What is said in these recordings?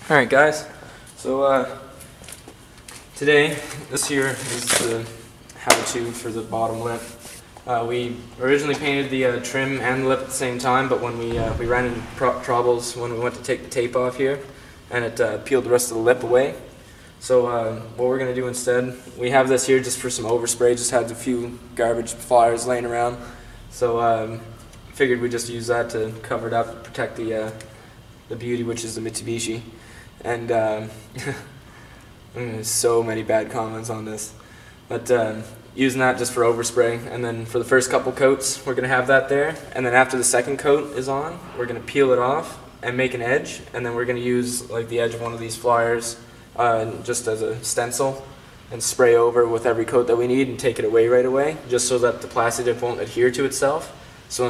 Alright guys, so this here is the how-to for the bottom lip. We originally painted the trim and the lip at the same time, but when we ran into troubles when we went to take the tape off here, and it peeled the rest of the lip away. So what we're going to do instead, we have this here just for some overspray, just had a few garbage flyers laying around. So figured we'd just use that to cover it up, protect the beauty, which is the Mitsubishi. And there's so many bad comments on this, but using that just for overspray. And then for the first couple coats, we're going to have that there, and then after the second coat is on, we're going to peel it off and make an edge, and then we're going to use like the edge of one of these flyers just as a stencil and spray over with every coat that we need and take it away right away, just so that the Plastidip won't adhere to itself. So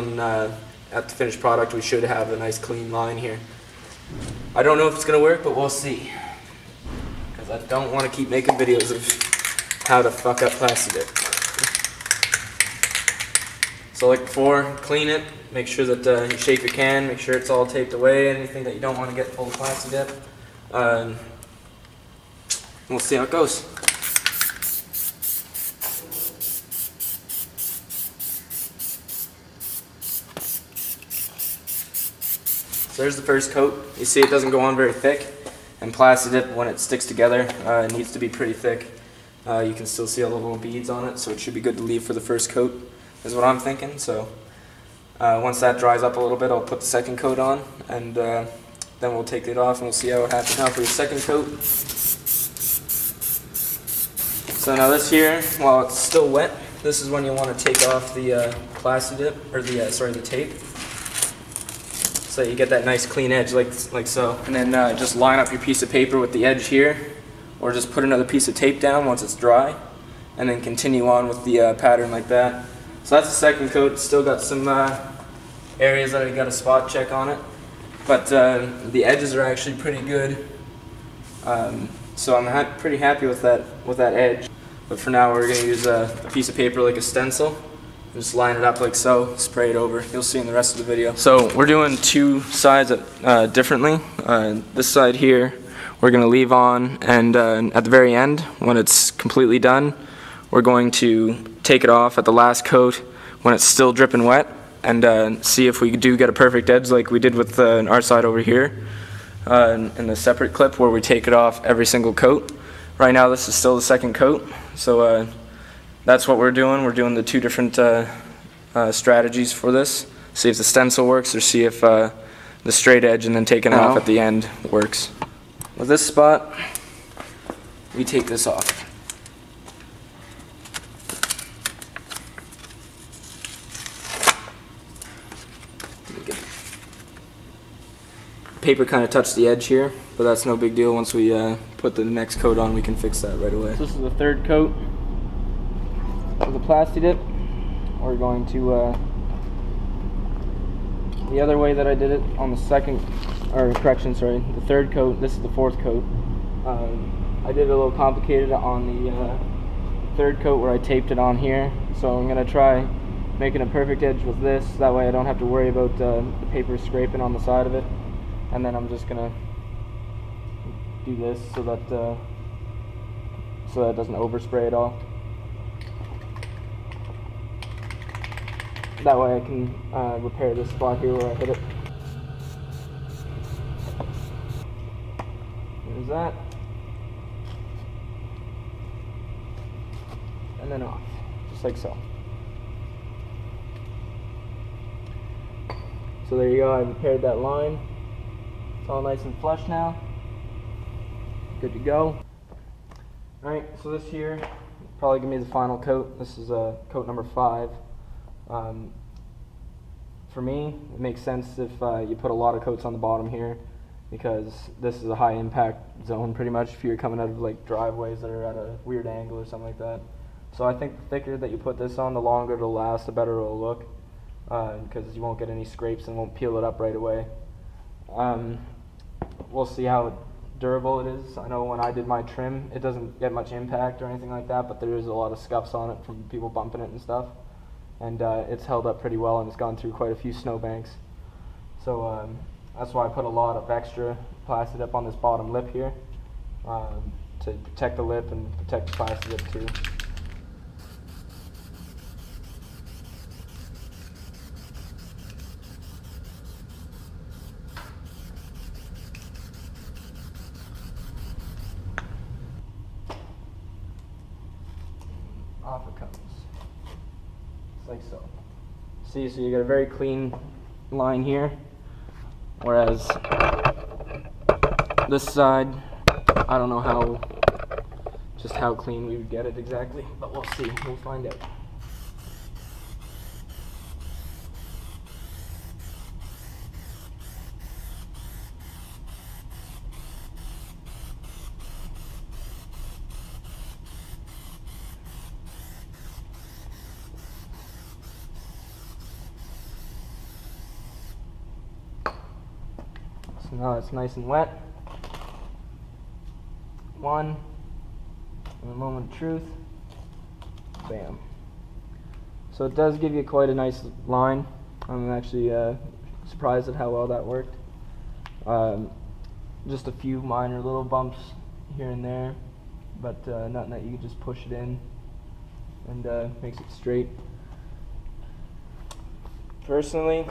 at the finished product we should have a nice clean line here. I don't know if it's going to work, but we'll see, because I don't want to keep making videos of how to fuck up Plastidip. So like before, clean it, make sure that you shake your can, make sure it's all taped away, anything that you don't want to get full of Plastidip. We'll see how it goes. So there's the first coat. You see it doesn't go on very thick, and Plastidip, when it sticks together, it needs to be pretty thick. You can still see all the little beads on it, so it should be good to leave for the first coat, is what I'm thinking. So once that dries up a little bit, I'll put the second coat on, and then we'll take it off and we'll see how it happens. Now for the second coat. So now this here, while it's still wet, this is when you want to take off the Plastidip, or the tape. So you get that nice clean edge like so. And then just line up your piece of paper with the edge here, or just put another piece of tape down once it's dry, and then continue on with the pattern like that. So that's the second coat. It's still got some areas that I got a spot check on it, but the edges are actually pretty good. So I'm pretty happy with that edge. But for now we're going to use a piece of paper like a stencil. Just line it up like so, spray it over. You'll see in the rest of the video. So we're doing two sides differently. This side here we're going to leave on, and at the very end, when it's completely done, we're going to take it off at the last coat when it's still dripping wet, and see if we do get a perfect edge like we did with our side over here in the separate clip where we take it off every single coat. Right now this is still the second coat, so that's what we're doing. We're doing the two different strategies for this. See if the stencil works, or see if the straight edge and then taking it off at the end works. With this spot, we take this off. Paper kind of touched the edge here, but that's no big deal. Once we put the next coat on, we can fix that right away. So this is the third coat of the Plastidip. We're going to the other way that I did it on the the third coat. This is the fourth coat. I did it a little complicated on the third coat where I taped it on here. So I'm going to try making a perfect edge with this. That way I don't have to worry about the paper scraping on the side of it. And then I'm just going to do this so that it doesn't overspray at all. That way I can repair this spot here where I hit it. There's that. And then off, just like so. So there you go, I repaired that line. It's all nice and flush now. Good to go. Alright, so this here probably gonna be the final coat. This is coat number 5. For me, it makes sense if you put a lot of coats on the bottom here, because this is a high impact zone pretty much if you're coming out of like driveways that are at a weird angle or something like that. So I think the thicker that you put this on, the longer it'll last, the better it'll look, because you won't get any scrapes and won't peel it up right away. We'll see how durable it is. I know when I did my trim, it doesn't get much impact or anything like that, but there is a lot of scuffs on it from people bumping it and stuff. And it's held up pretty well, and it's gone through quite a few snowbanks. So That's why I put a lot of extra Plastidip on this bottom lip here, to protect the lip and protect the Plastidip too. Off it comes. Just like so. See, so you got a very clean line here, whereas this side, I don't know how clean we would get it exactly, but we'll see. We'll find out. So now it's nice and wet. One, and a moment of truth, bam. So it does give you quite a nice line. I'm actually surprised at how well that worked. Just a few minor little bumps here and there, but nothing that you can just push it in and makes it straight. Personally,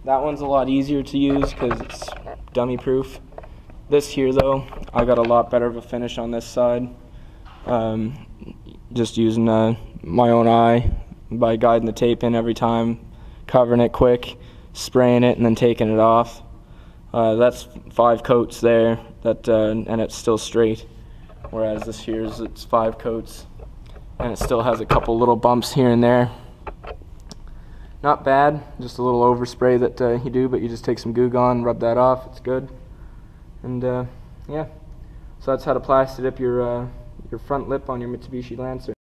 that one's a lot easier to use because it's dummy proof. This here though, I got a lot better of a finish on this side. Just using my own eye by guiding the tape in every time, covering it quick, spraying it, and then taking it off. That's 5 coats there, and it's still straight. Whereas this here's it's 5 coats, and it still has a couple little bumps here and there. Not bad, just a little overspray that you do, but you just take some Goo Gone, rub that off, it's good. And yeah, so that's how to Plastidip your front lip on your Mitsubishi Lancer.